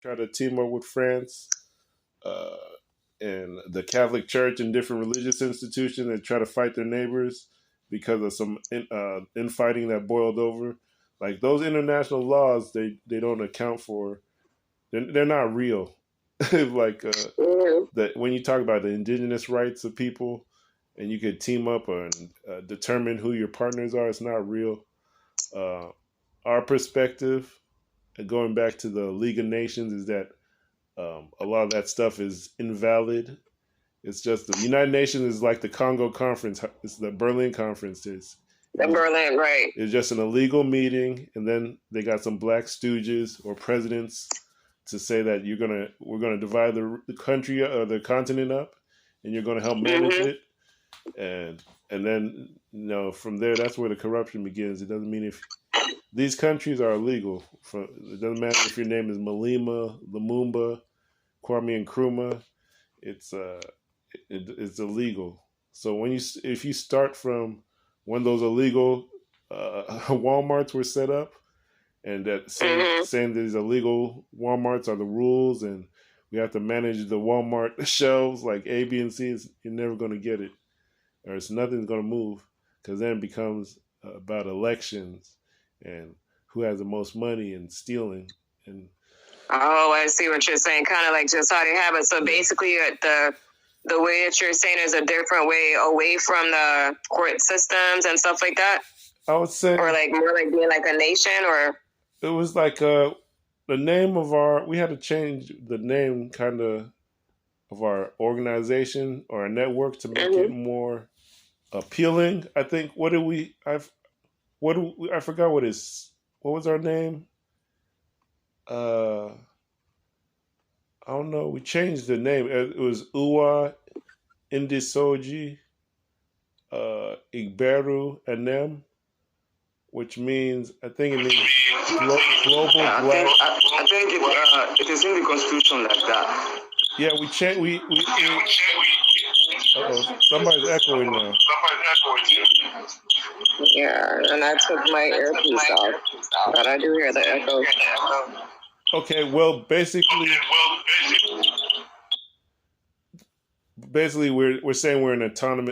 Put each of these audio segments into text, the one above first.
try to team up with France uh, and the Catholic Church and different religious institutions and try to fight their neighbors because of some infighting that boiled over. Like those international laws, they don't account for. They're not real. Like that when you talk about the indigenous rights of people, and you could team up and determine who your partners are, it's not real. Uh, our perspective, going back to the League of Nations, is that a lot of that stuff is invalid. It's just the United Nations is like the Congo conference. It's the Berlin conference. It The was Berlin, right? it's just an illegal meeting, and then they got some black stooges or presidents to say that we're gonna divide the country or the continent up, and you're gonna help manage Mm-hmm. it, and then from there that's where the corruption begins. It doesn't mean if these countries are illegal. It doesn't matter if your name is Malima, Lumumba, Kwame Nkrumah. It's it's illegal. So if you start from when those illegal WalMarts were set up, and that Mm-hmm. saying these illegal WalMarts are the rules, and we have to manage the Walmart shelves like A, B, and C, you're never going to get it, or it's nothing's going to move, because then it becomes about elections and who has the most money and stealing and Oh, I see what you're saying. Kind of like just how they have it. So basically, the way that you're saying is a different way away from the court systems and stuff like that, I would say, or like more like being like a nation, or it was like the name of our. We had to change the name, kind of our organization or our network to make it mm-hmm. more appealing. I think. What did we? I forgot what was our name. I don't know. We changed the name. It was Uwa Indisoji Igberu Anem, which means, I think it means global I black. I think it is in the constitution like that. Yeah, we changed. Somebody's echoing now. Yeah, and I took my earpiece off, but I do hear the echo. Okay, well, basically, we're saying we're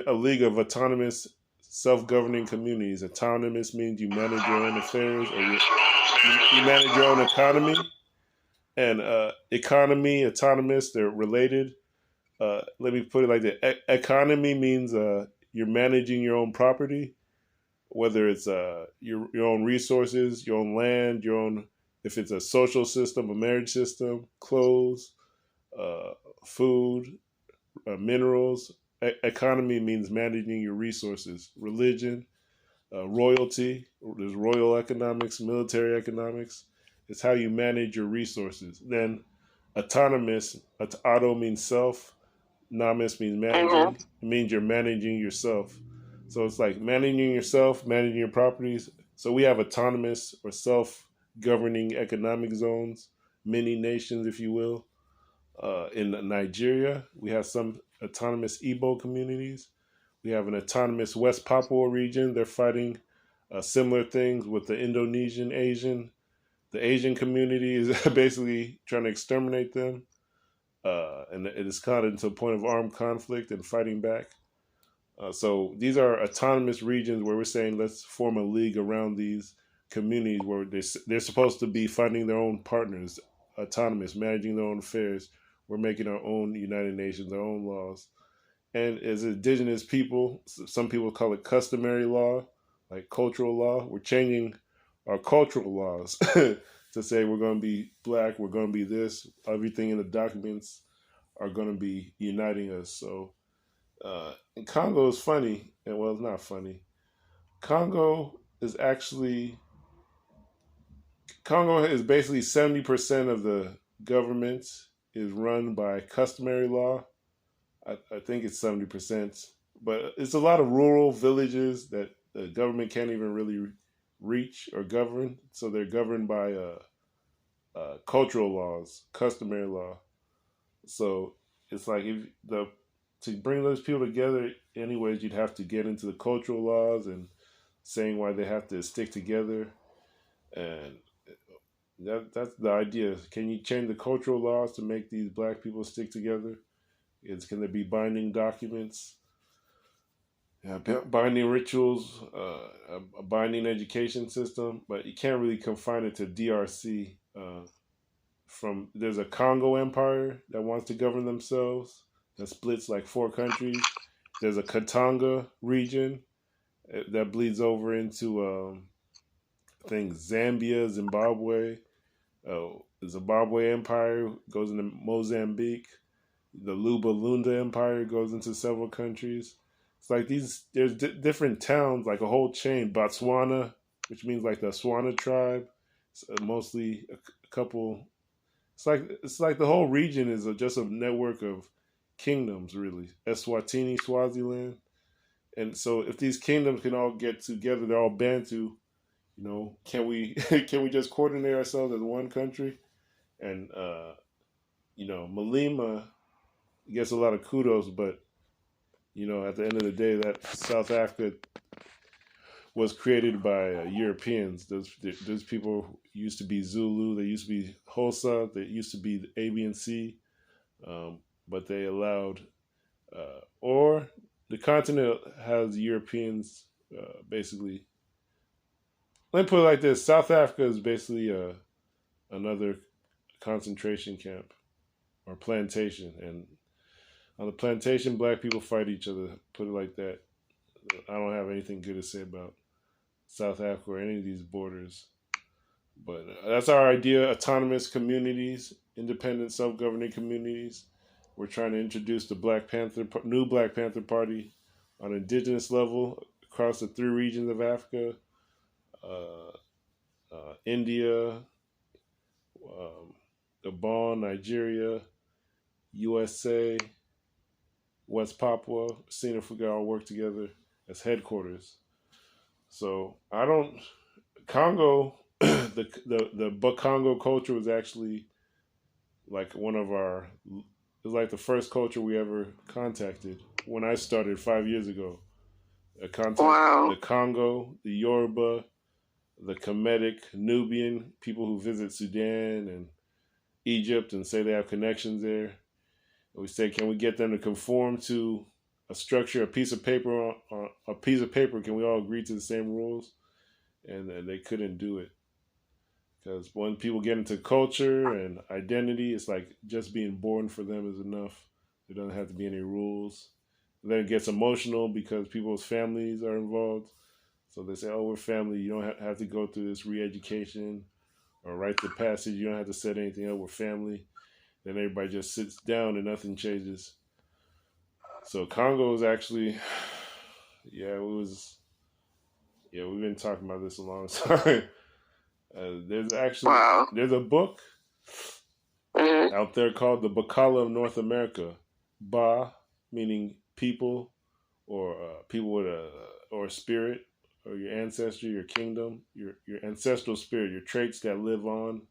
a league of autonomous, self-governing communities. Autonomous means you manage your own affairs, or you manage your own economy. And economy, autonomous, they're related. Let me put it like that. Economy means you're managing your own property, whether it's your own resources, your own land, your own, if it's a social system, a marriage system, clothes, uh, food, minerals. Economy means managing your resources. Religion, royalty. There's royal economics, military economics. It's how you manage your resources. Then autonomous. Auto means self. Nomis means managing. Mm-hmm. It means you're managing yourself. So it's like managing yourself, managing your properties. So we have autonomous or self-governing economic zones, mini nations, if you will. In Nigeria, we have some autonomous Igbo communities. We have an autonomous West Papua region. They're fighting similar things with the Indonesian Asian. The Asian community is basically trying to exterminate them. And it is caught into a point of armed conflict and fighting back. So these are autonomous regions where we're saying let's form a league around these communities where they're supposed to be finding their own partners, autonomous, managing their own affairs. We're making our own United Nations, our own laws. And as indigenous people, some people call it customary law, like cultural law. We're changing our cultural laws to say we're going to be black, we're going to be this. Everything in the documents are going to be uniting us. So, and Congo is funny, and well, it's not funny. Congo is actually Congo is basically 70% of the government is run by customary law. I think it's 70%, but it's a lot of rural villages that the government can't even really reach or govern. So they're governed by cultural laws, customary law. So it's like if the to bring those people together, anyways, you'd have to get into the cultural laws and saying why they have to stick together. And That's the idea. Can you change the cultural laws to make these black people stick together? Can there be binding documents, binding rituals, a binding education system? But you can't really confine it to DRC. There's a Congo Empire that wants to govern themselves that splits like four countries. There's a Katanga region that bleeds over into I think Zambia, Zimbabwe. The Zimbabwe Empire goes into Mozambique. The Luba Lunda Empire goes into several countries. It's like there's different towns, like a whole chain. Botswana, which means like the Swana tribe, mostly a couple. It's like the whole region is just a network of kingdoms, really. Eswatini, Swaziland, and so if these kingdoms can all get together, they're all Bantu. Can we can we just coordinate ourselves as one country? And Malema gets a lot of kudos, but at the end of the day, that South Africa was created by Europeans. Those people used to be Zulu, they used to be Hosa, they used to be the A, B, and C, but they allowed, or the continent has Europeans basically. Let me put it like this: South Africa is basically another concentration camp or plantation, and on the plantation, black people fight each other. Put it like that. I don't have anything good to say about South Africa or any of these borders. But that's our idea: autonomous communities, independent, self-governing communities. We're trying to introduce the new Black Panther Party on an indigenous level across the three regions of Africa, uh, India, Gabon, Nigeria, USA, West Papua, seeing if we can all work together as headquarters. So I don't Congo, the Congo culture was actually like one of our. It was like the first culture we ever contacted when I started 5 years ago. Wow. The Congo, the Yoruba, the Kemetic, Nubian people who visit Sudan and Egypt and say they have connections there. And we say, can we get them to conform to a structure, a piece of paper? On a piece of paper, can we all agree to the same rules? And they couldn't do it because when people get into culture and identity, it's like just being born for them is enough. There doesn't have to be any rules. And then it gets emotional because people's families are involved. So they say, "Oh, we're family. You don't have to go through this re-education or write the passage. You don't have to set anything up. We're family." Then everybody just sits down and nothing changes. So Congo is actually, yeah, it was, yeah, we've been talking about this a long time. There's a book out there called The Bacala of North America. Ba meaning people or people with a spirit or your ancestry, your kingdom, your ancestral spirit, your traits that live on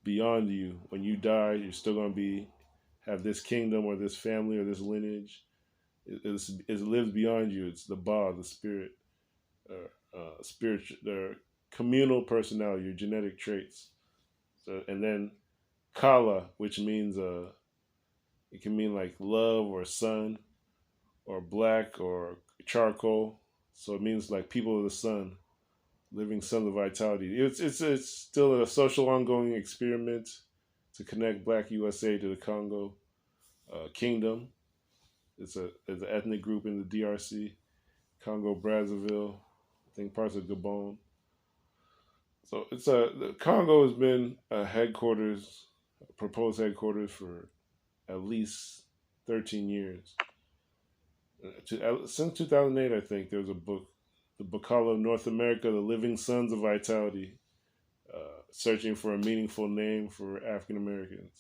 beyond you. When you die, you're still going to have this kingdom or this family or this lineage. It lives beyond you. It's the Ba, the spirit, spiritual, the communal personality, your genetic traits. So, and then Kala, which means it can mean like love or sun or black or charcoal. So it means like people of the sun, living sons of vitality. It's still a social ongoing experiment to connect Black USA to the Congo kingdom. It's an ethnic group in the DRC, Congo Brazzaville, I think parts of Gabon. So the Congo has been a proposed headquarters for at least 13 years. Since 2008, I think there was a book, The Bacala of North America, The Living Sons of Vitality, searching for a meaningful name for African Americans.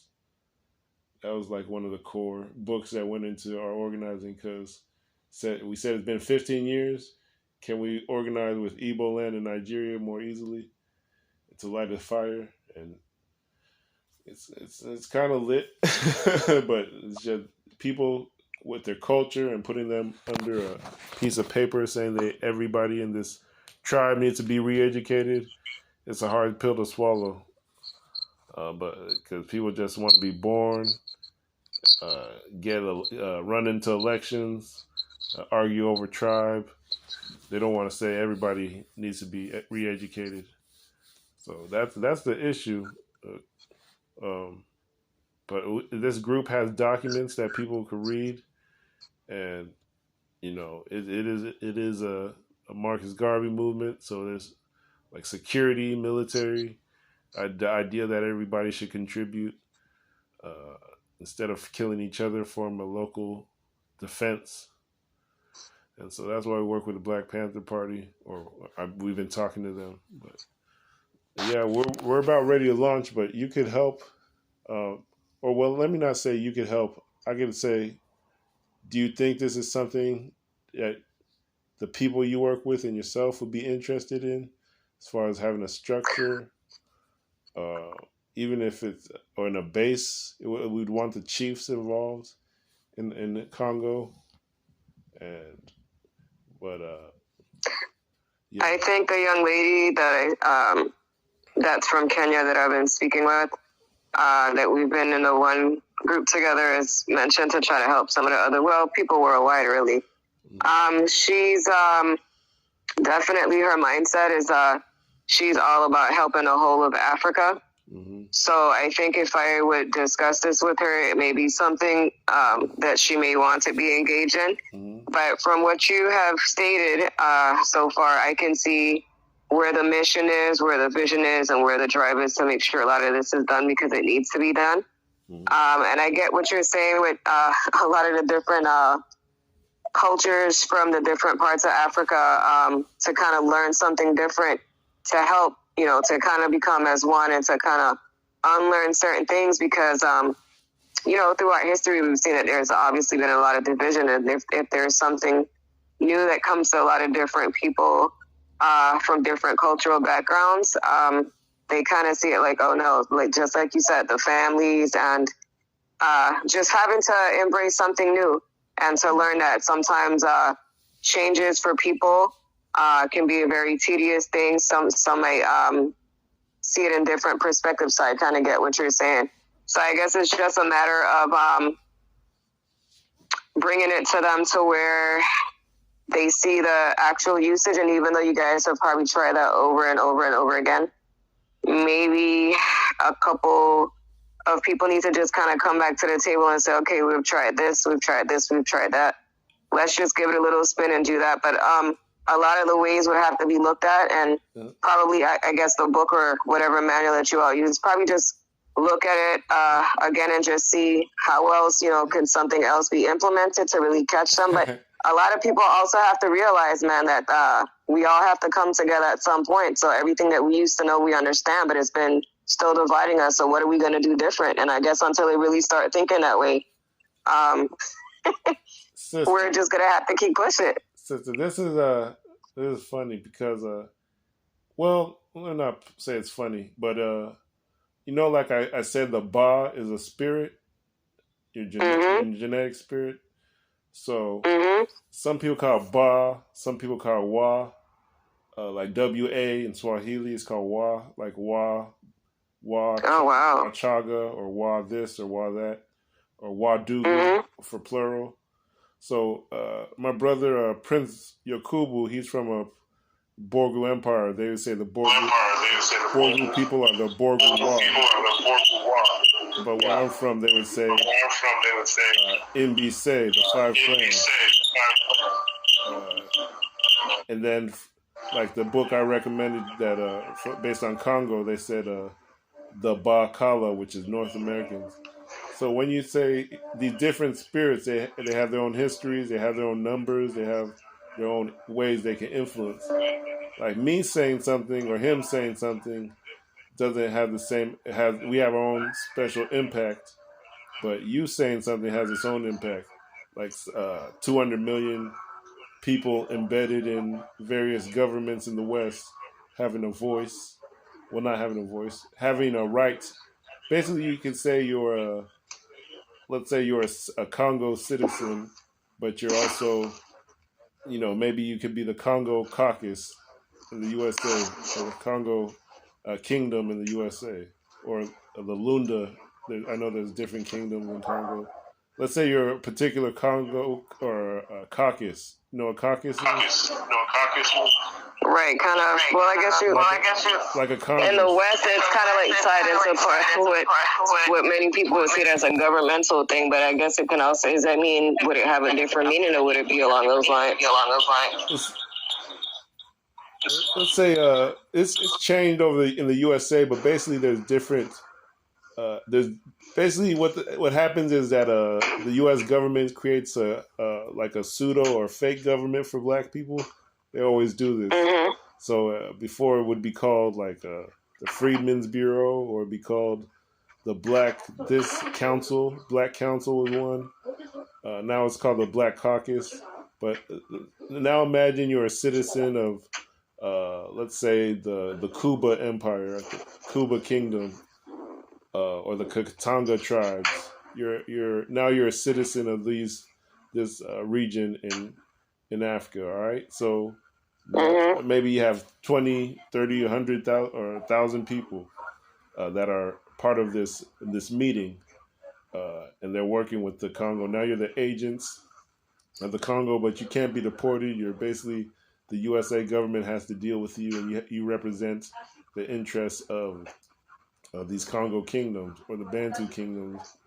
That was like one of the core books that went into our organizing because we said it's been 15 years. Can we organize with Igbo land in Nigeria more easily to light a fire? And it's kind of lit, but it's just people with their culture and putting them under a piece of paper saying that everybody in this tribe needs to be re-educated. It's a hard pill to swallow. but because people just want to be born, run into elections, argue over tribe. They don't want to say everybody needs to be re-educated. So that's the issue. Um, but this group has documents that people could read, and it is a Marcus Garvey movement. So there's like security, military, the idea that everybody should contribute uh, instead of killing each other, form a local defense. And so that's why we work with the Black Panther Party, we've been talking to them. But yeah, we're about ready to launch, but you could help. Or well, let me not say you could help. I could say, do you think this is something that the people you work with and yourself would be interested in, as far as having a structure, uh, even if it's or in a base, we'd want the chiefs involved in the Congo, and but yeah. I think the young lady that's from Kenya that I've been speaking with, that we've been in the one group together, has mentioned to try to help some of the other people worldwide, really. She's definitely, her mindset is she's all about helping the whole of Africa. Mm-hmm. So I think if I would discuss this with her, it may be something that she may want to be engaged in. Mm-hmm. But from what you have stated so far, I can see where the mission is, where the vision is, and where the drive is to make sure a lot of this is done because it needs to be done. Mm-hmm. And I get what you're saying with a lot of the different cultures from the different parts of Africa, to kind of learn something different to help, to kind of become as one and to kind of unlearn certain things because, throughout history, we've seen that there's obviously been a lot of division. And if there's something new that comes to a lot of different people from different cultural backgrounds, they kind of see it like, oh no, like just like you said, the families and just having to embrace something new and to learn that sometimes changes for people can be a very tedious thing. Some might see it in different perspectives. So I kind of get what you're saying. So I guess it's just a matter of bringing it to them to where they see the actual usage. And even though you guys have probably tried that over and over and over again, maybe a couple of people need to just kind of come back to the table and say, okay, we've tried this, we've tried this, we've tried that. Let's just give it a little spin and do that. But a lot of the ways would have to be looked at, and probably, I guess, the book or whatever manual that you all use, probably just look at it again and just see how else, can something else be implemented to really catch them. But a lot of people also have to realize, man, that we all have to come together at some point. So everything that we used to know, we understand, but it's been still dividing us. So what are we going to do different? And I guess until they really start thinking that way, Sister, we're just going to have to keep pushing it. Sister, this is funny because, well, I'll not say it's funny, but, like I said, the Ba is a spirit, your genetic spirit. So some people call it Ba, some people call it Wa, like W-A in Swahili is called Wa, like Wa, oh, wow. Chaga, or Wa this or Wa that, or Wa Dugu for plural. So my brother Prince Yakubu, he's from a Borgu Empire. They would say the Borgu people are the Borgu Wa. But where I'm from, they would say Mbise, the five clans. And then, like the book I recommended that based on Congo, they said the Ba Kala, which is North Americans. So when you say these different spirits, they have their own histories, they have their own numbers, they have their own ways they can influence. Like me saying something or him saying something doesn't have the same. We have our own special impact, but you saying something has its own impact. Like 200 million people embedded in various governments in the West having a voice. Well, not having a voice, having a right. Basically, you can say let's say you're a Congo citizen, but you're also, maybe you could be the Congo caucus in the USA, or the Congo kingdom in the USA, or the Lunda. I know there's different kingdoms in Congo. Let's say you're a particular Congo or a caucus. You know what a caucus is? Right, kind of. Well, I guess you. Like a Congress. In the West, it's kind of like tied into part what many people would see it as a governmental thing, but I guess it can also. Does that mean would it have a different meaning, or would it be along those lines? Let's say it's changed in the USA, but basically there's different. There's basically what happens is that the U.S. government creates like a pseudo or fake government for Black people. They always do this. Mm-hmm. So before it would be called like the Freedmen's Bureau, or it'd be called the Black Council. Black Council was one. Now it's called the Black Caucus. But now imagine you're a citizen of, let's say the Cuba Empire, Cuba Kingdom, or the Katanga tribes. You're a citizen of this region in Africa. All right, so maybe you have 20, 30, 100,000 or 1,000 people that are part of this meeting, and they're working with the Congo. Now you're the agents of the Congo, but you can't be deported. You're basically the USA government has to deal with you, and you represent the interests of these Congo kingdoms or the Bantu kingdoms.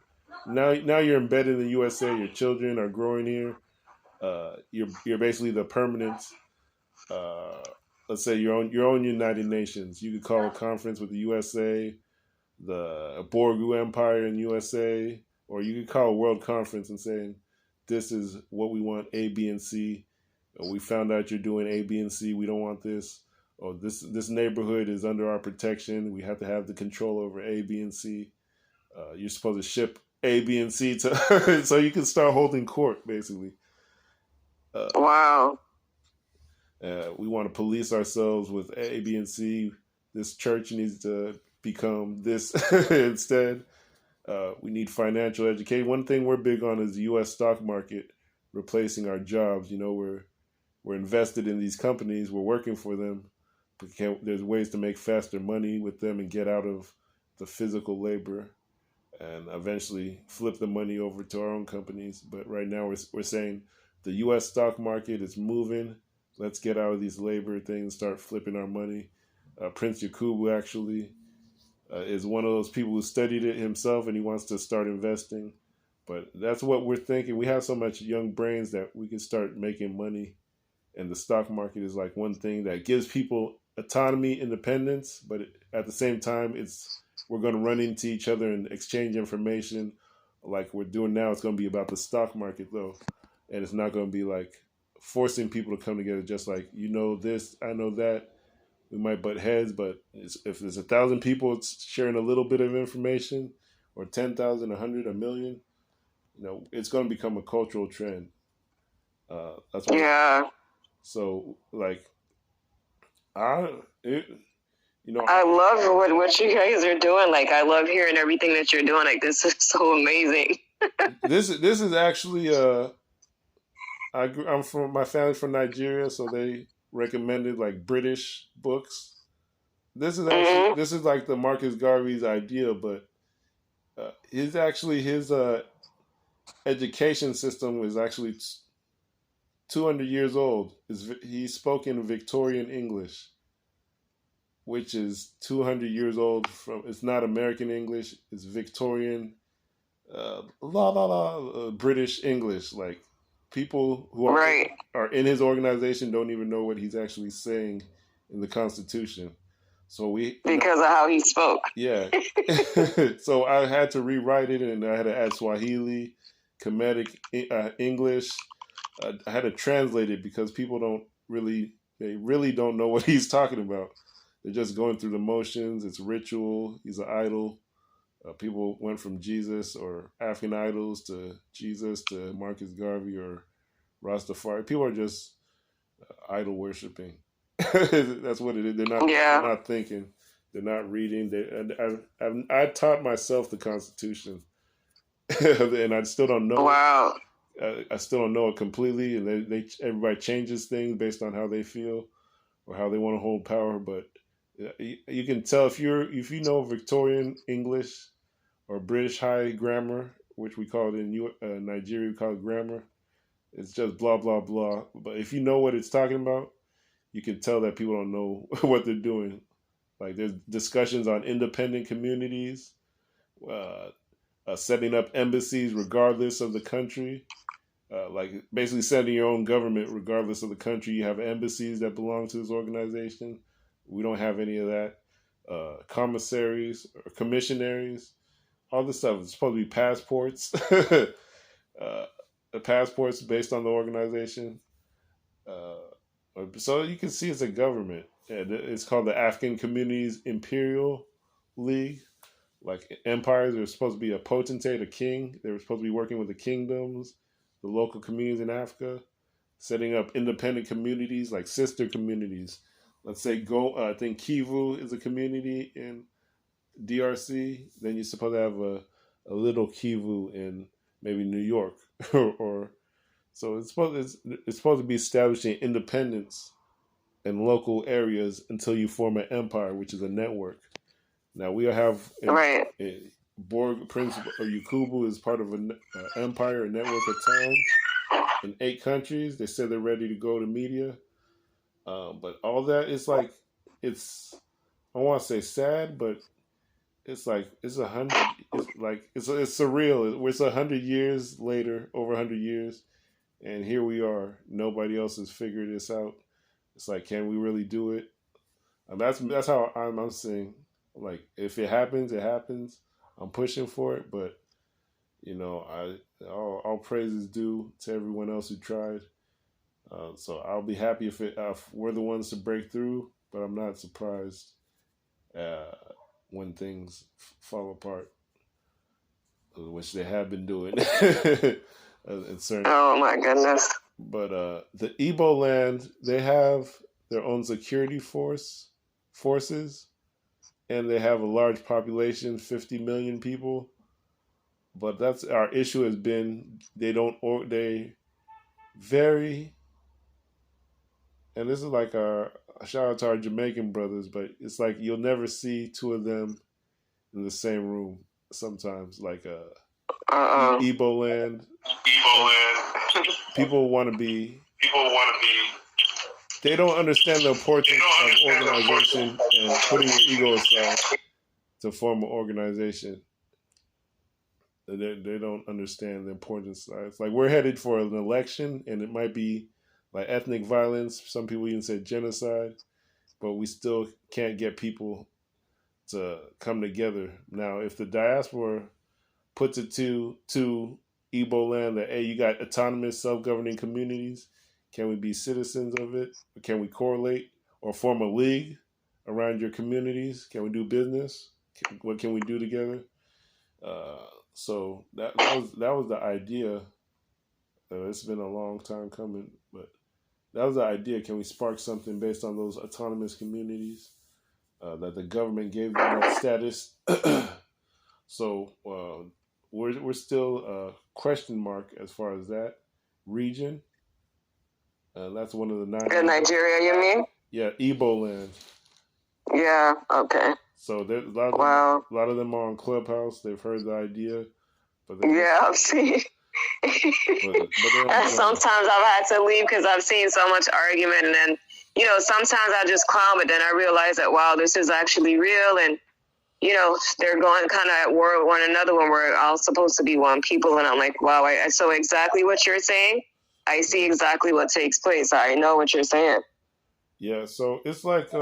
Now you're embedded in the USA. Your children are growing here. You're basically the permanent. Let's say your own United Nations. You could call a conference with the USA, the Borgu Empire in USA, or you could call a world conference and say, "This is what we want: A, B, and C. We found out you're doing A, B, and C. We don't want this. Or this neighborhood is under our protection. We have to have the control over A, B, and C. You're supposed to ship A, B, and C to so you can start holding court, basically." Wow. We want to police ourselves with A, B, and C. This church needs to become this instead. We need financial education. One thing we're big on is the U.S. stock market replacing our jobs. You know, we're invested in these companies. We're working for them. But there's ways to make faster money with them and get out of the physical labor, and eventually flip the money over to our own companies. But right now we're saying the U.S. stock market is moving. Let's get out of these labor things, start flipping our money. Prince Yakubu actually is one of those people who studied it himself, and he wants to start investing. But that's what we're thinking. We have so much young brains that we can start making money. And the stock market is like one thing that gives people autonomy, independence, but at the same time, we're going to run into each other and exchange information like we're doing now. It's going to be about the stock market, though. And it's not going to be like forcing people to come together just like, you know this, I know that. We might butt heads, but if there's 1,000 people sharing a little bit of information, or 10,000, 100, a million, it's going to become a cultural trend. That's what. Yeah. So, like, I love what you guys are doing. Like, I love hearing everything that you're doing. Like, this is so amazing. This is actually my family's from Nigeria, so they recommended like British books. This is like the Marcus Garvey's idea, but his education system was actually 200 years old. He spoke in Victorian English, which is 200 years old. It's not American English. It's Victorian, British English. Like, people who are in his organization don't even know what he's actually saying in the Constitution. So because of how he spoke. Yeah. So I had to rewrite it, and I had to add Swahili, Kemetic English. I had to translate it because people don't really know what he's talking about. They're just going through the motions. It's ritual. He's an idol. People went from Jesus or African idols to Jesus to Marcus Garvey or Rastafari. People are just idol worshiping. That's what it is. They're not thinking. They're not reading. I taught myself the Constitution, and I still don't know. Wow. I still don't know it completely, and everybody changes things based on how they feel or how they want to hold power. But You can tell if you know Victorian English or British High Grammar, which we call it in Nigeria, we call it grammar. It's just blah blah blah. But if you know what it's talking about, you can tell that people don't know what they're doing. Like there's discussions on independent communities, uh, setting up embassies regardless of the country. Like basically setting your own government regardless of the country. You have embassies that belong to this organization. We don't have any of that. Commissaries or commissionaries, all this stuff. It's supposed to be passports. The passports based on the organization. So you can see it's a government. It's called the African Communities Imperial League. Like empires, there was supposed to be a potentate, a king. They were supposed to be working with the kingdoms, the local communities in Africa, setting up independent communities, like sister communities. Let's say I think Kivu is a community in DRC. Then you're supposed to have a little Kivu in maybe New York, or so it's supposed to be establishing independence in local areas until you form an empire, which is a network. Now we have a Borg Prince or Yakubu is part of an empire, a network of towns in 8 countries. They said they're ready to go to media, but all that is like it's. I want to say sad, but it's like it's 100. It's like it's surreal. It's 100 years later, over 100 years, and here we are. Nobody else has figured this out. It's like, can we really do it? And that's how I'm saying. Like, if it happens, it happens. I'm pushing for it, but all praise is due to everyone else who tried. So I'll be happy if we're the ones to break through, but I'm not surprised when things fall apart, which they have been doing. Oh my goodness! But the Igbo land, they have their own security forces, and they have a large population, 50 million people. But that's our issue has been they vary, and this is like a shout out to our Jamaican brothers, but it's like you'll never see 2 of them in the same room. Sometimes, like Igbo land, people want to be. They don't understand the importance of organization and putting your ego aside to form an organization. They don't understand the importance. It's like we're headed for an election, and it might be like ethnic violence. Some people even say genocide, but we still can't get people to come together. Now, if the diaspora puts it to Igbo land that, hey, you got autonomous self-governing communities, can we be citizens of it? Or can we correlate or form a league around your communities? Can we do business? What can we do together? So that was the idea. It's been a long time coming, but that was the idea. Can we spark something based on those autonomous communities that the government gave them that status? So we're still a question mark as far as that region. That's one of the 9. In Nigeria, you mean? Yeah, Igbo land. Yeah. Okay. So there's a lot of them are on Clubhouse. They've heard the idea, but I've seen. And sometimes I've had to leave because I've seen so much argument, and then sometimes I just clown, but then I realize that wow, this is actually real, and they're going kind of at war with one another when we're all supposed to be one people, and I'm like, wow, I so exactly what you're saying. I see exactly what takes place. I know what you're saying. Yeah, so it's like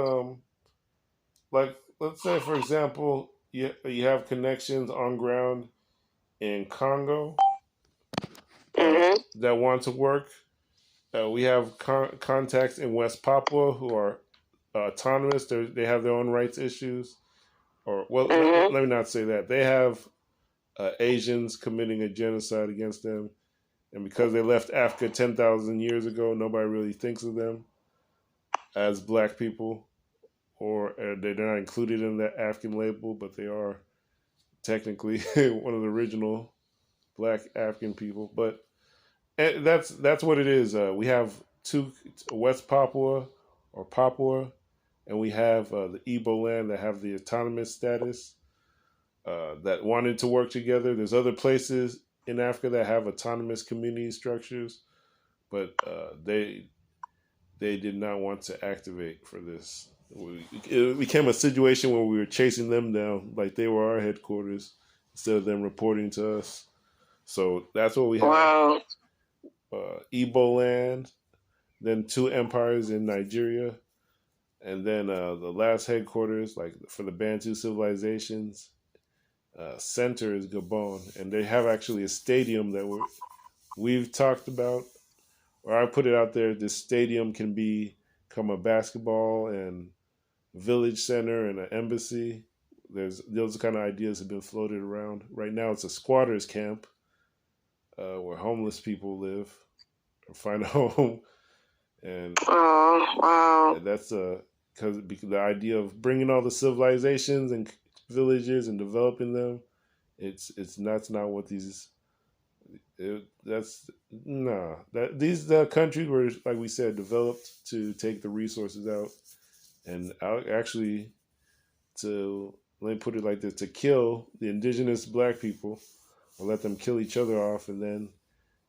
let's say for example, you have connections on ground in Congo that want to work. We have contacts in West Papua who are autonomous. They have their own rights issues. Let me not say that. They have Asians committing a genocide against them. And because they left Africa 10,000 years ago, nobody really thinks of them as black people, or they're not included in that African label, but they are technically one of the original black African people. But that's what it is. We have 2 West Papua or Papua and we have the Igbo land that have the autonomous status that wanted to work together. There's other places in Africa that have autonomous community structures, but they did not want to activate for this. It became a situation where we were chasing them down like they were our headquarters instead of them reporting to us. So that's what we have. Wow. Igbo land, then 2 empires in Nigeria, and then the last headquarters, like for the Bantu civilizations, center is Gabon, and they have actually a stadium that we've talked about, or I put it out there. This stadium can become a basketball and village center and an embassy. Those kind of ideas have been floated around. Right now, it's a squatters camp where homeless people live or find a home, and wow. that's because the idea of bringing all the civilizations and villages and developing them, that's not what these. These countries were, like we said, developed to take the resources out, and actually, let me put it like this: to kill the indigenous black people, or let them kill each other off, and then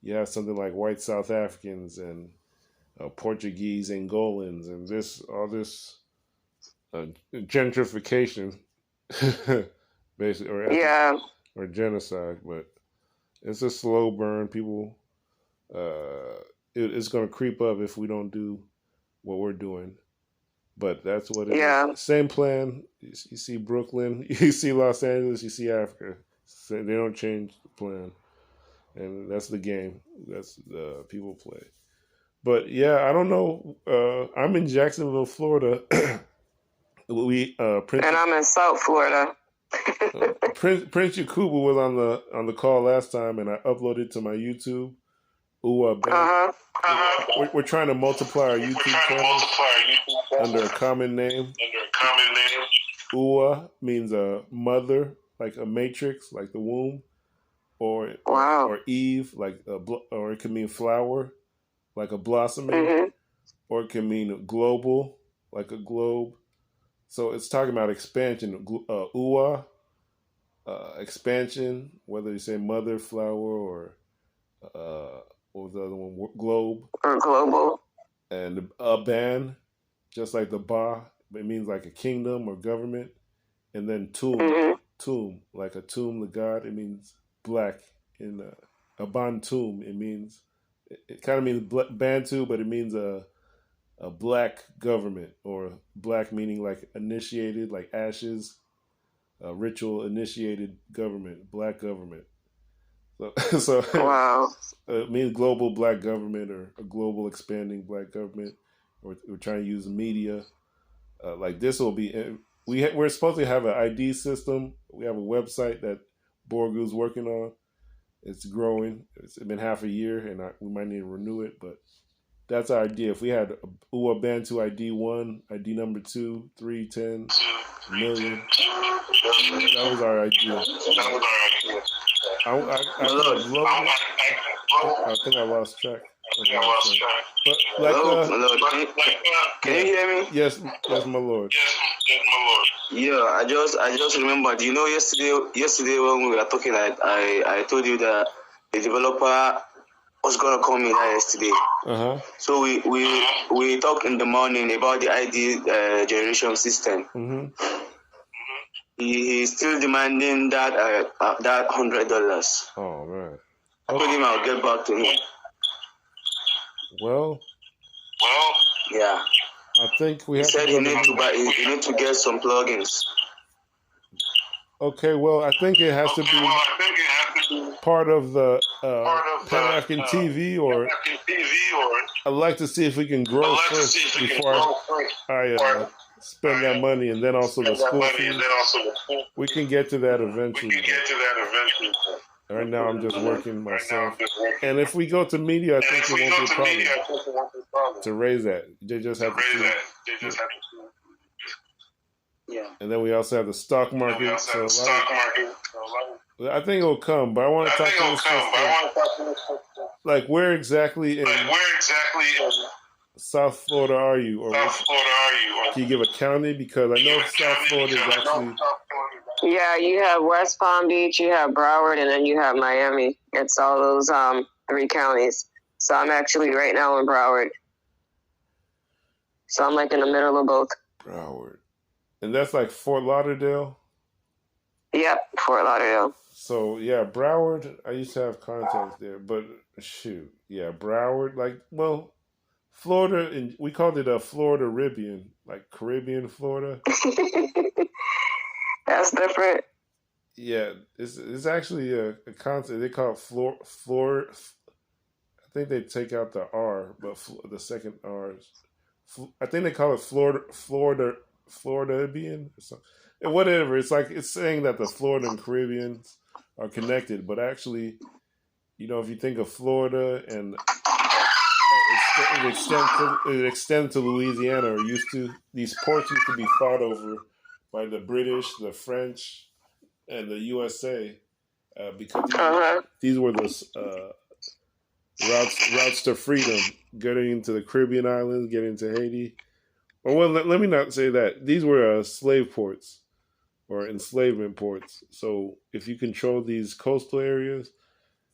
you have something like white South Africans and Portuguese Angolans, and all this gentrification, basically, or genocide. But it's a slow burn. People, it's going to creep up if we don't do what we're doing. But that's what it is. Same plan. You see Brooklyn, you see Los Angeles, you see Africa. So they don't change the plan. And that's the game. That's the people play. But yeah, I don't know. I'm in Jacksonville, Florida. And I'm in South Florida. Prince Yakubu was on the call last time, and I uploaded to my YouTube. We're trying to multiply our YouTube channel under a common name. Uwa means a mother, like a matrix, like the womb, or Eve, like or it can mean flower, like a blossoming, or it can mean global, like a globe. So it's talking about expansion. Uwa, expansion, whether you say mother, flower, or what was the other one? Globe. Or global. And Aban, just like the Ba, it means like a kingdom or government. And then Tum, like a tomb, the god, it means black. In Aban Tum, it kind of means Bantu, but it means a black government, or black meaning like initiated, like ashes, ritual initiated government, black government. So it means global black government, or a global expanding black government. We're trying to use the media. Like this will be, we're supposed to have an ID system. We have a website that Borgu's working on. It's growing. It's been half a year, and we might need to renew it. But that's our idea. If we had Uwa Bantu ID 1, ID number 2, 3, 10, million, that was our idea. I think I lost track. But can you hear me? Yes, my lord. Yeah, I just remembered. You know, yesterday when we were talking, I told you that the developer was gonna call me yesterday. So we talked in the morning about the ID generation system. He's still demanding that $100. Oh man! I told him I'll get back to him. Well, yeah. I think we have. He said he need to get some plugins. Okay, well, I think it has to be part of the Pan-African TV, or I'd like to see if we can grow first before I spend that money, and then also the school fee. We can get to that eventually. Right now, I'm just working myself. And if we go to media, I think it won't be a problem to raise that. They just have to see. Yeah. And then we also have the stock market. I think it'll come, but I want to talk to this. Like, where exactly in South Florida are you? Or Can you give a county? Because I know South Florida is actually. Yeah, you have West Palm Beach, you have Broward, and then you have Miami. It's all those 3 counties. So I'm actually right now in Broward. So I'm like in the middle of both. Broward. And that's like Fort Lauderdale? Yep, Fort Lauderdale. So yeah, Broward, I used to have contacts there, but shoot, yeah, Broward, like, well, Florida, and we called it a Florida Caribbean, like Caribbean Florida. That's different. Yeah, it's actually a concept. They call it Flor. I think they take out the R, but the second R is. I think they call it Floridian, and whatever. It's like it's saying that the Florida and Caribbeans are connected, but actually, if you think of Florida and it extends to Louisiana, or used to. These ports used to be fought over by the British, the French, and the USA because these were the routes to freedom, getting into the Caribbean islands, getting to Haiti. Or well, let me not say that. These were slave ports or enslavement ports. So if you control these coastal areas,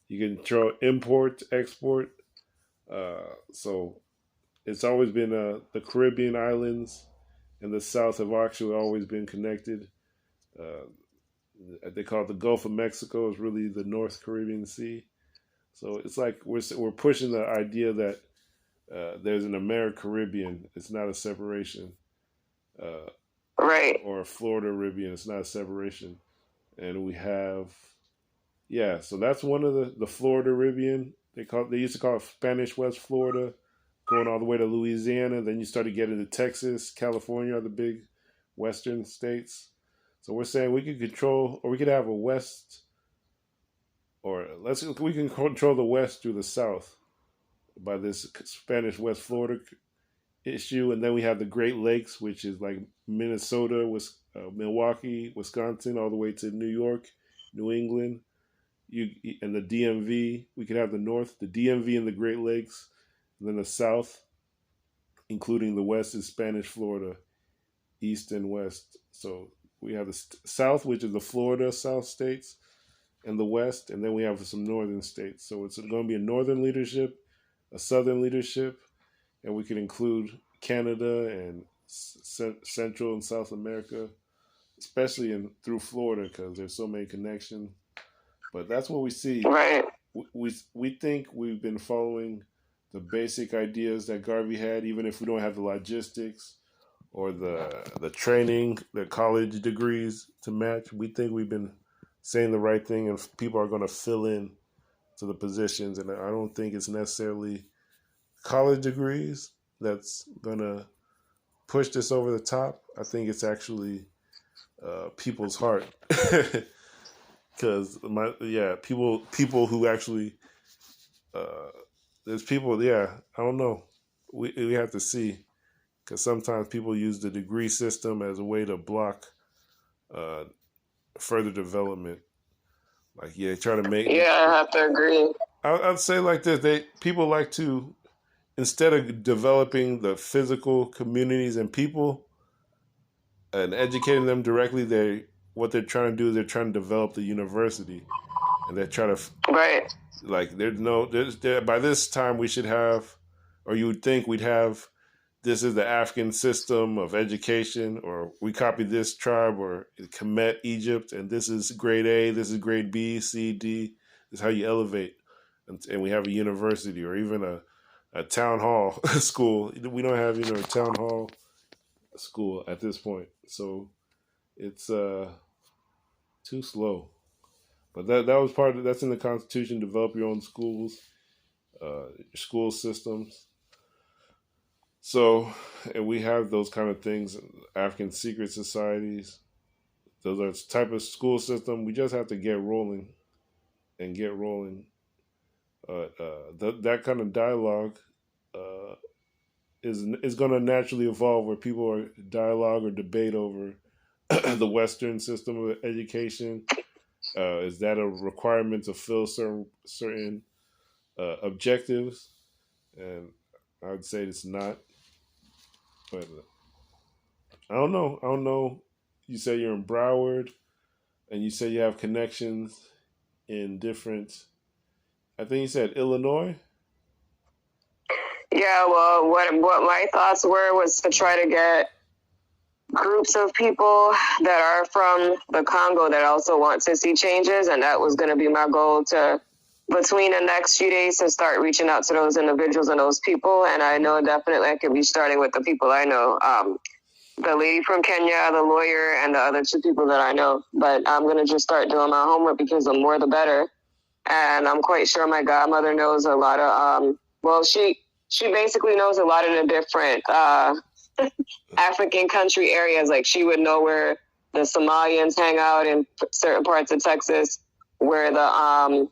you can control import, export. So it's always been the Caribbean islands and the South have actually always been connected. They call it the Gulf of Mexico. Is really the North Caribbean Sea. So it's like we're pushing the idea that there's an American-Caribbean. It's not a separation. Right. Or a Florida-Caribbean. It's not a separation. And we have, so that's one of the Florida-Caribbean. They used to call it Spanish West Florida, going all the way to Louisiana. Then you started getting to Texas, California are the big western states. So we're saying we could control, or we could have a west, or we can control the west through the south by this Spanish West Florida issue. And then we have the Great Lakes, which is like Minnesota, Milwaukee, Wisconsin, all the way to New York, New England. And the DMV, we could have the north, the DMV and the Great Lakes, and then the south, including the west, is Spanish Florida, east and west. So we have the south, which is the Florida South states, and the west, and then we have some northern states. So it's going to be a northern leadership, a southern leadership, and we can include Canada and Central and South America, especially through Florida because there's so many connections. But that's what we see. Right. We think we've been following the basic ideas that Garvey had, even if we don't have the logistics or the training, the college degrees to match. We think we've been saying the right thing, and people are going to fill in to the positions. And I don't think it's necessarily college degrees that's going to push this over the top. I think it's actually people's heart. Because people who actually there's people. I don't know. We have to see, because sometimes people use the degree system as a way to block further development. Like try to make. Yeah, I have to agree. I'd say like this: people like to, instead of developing the physical communities and people and educating them directly, what they're trying to do is they're trying to develop the university, and they're trying to like by this time we should have, or you would think we'd have, this is the African system of education, or we copy this tribe or Kemet, Egypt, and this is grade A, this is grade B, C, D. This is how you elevate, and we have a university or even a town hall school. We don't have a town hall school at this point, so it's too slow. But that was that's in the Constitution. Develop your own schools, your school systems. So, and we have those kind of things. African secret societies. Those are the type of school system. We just have to get rolling. That kind of dialogue is going to naturally evolve, where people are dialogue or debate over the Western system of education. Is that a requirement to fill certain objectives? And I would say it's not. But I don't know. I don't know. You say you're in Broward, and you say you have connections in different. I think you said Illinois. Yeah, well, what my thoughts was to try to get groups of people that are from the Congo that also want to see changes, and that was going to be my goal to, between the next few days, to start reaching out to those individuals and those people. And I know definitely I could be starting with the people I know. The lady from Kenya, the lawyer, and the other two people that I know. But I'm going to just start doing my homework because the more the better. And I'm quite sure my godmother knows a lot of, she basically knows a lot of the different African country areas. Like she would know where the Somalians hang out in certain parts of Texas, where the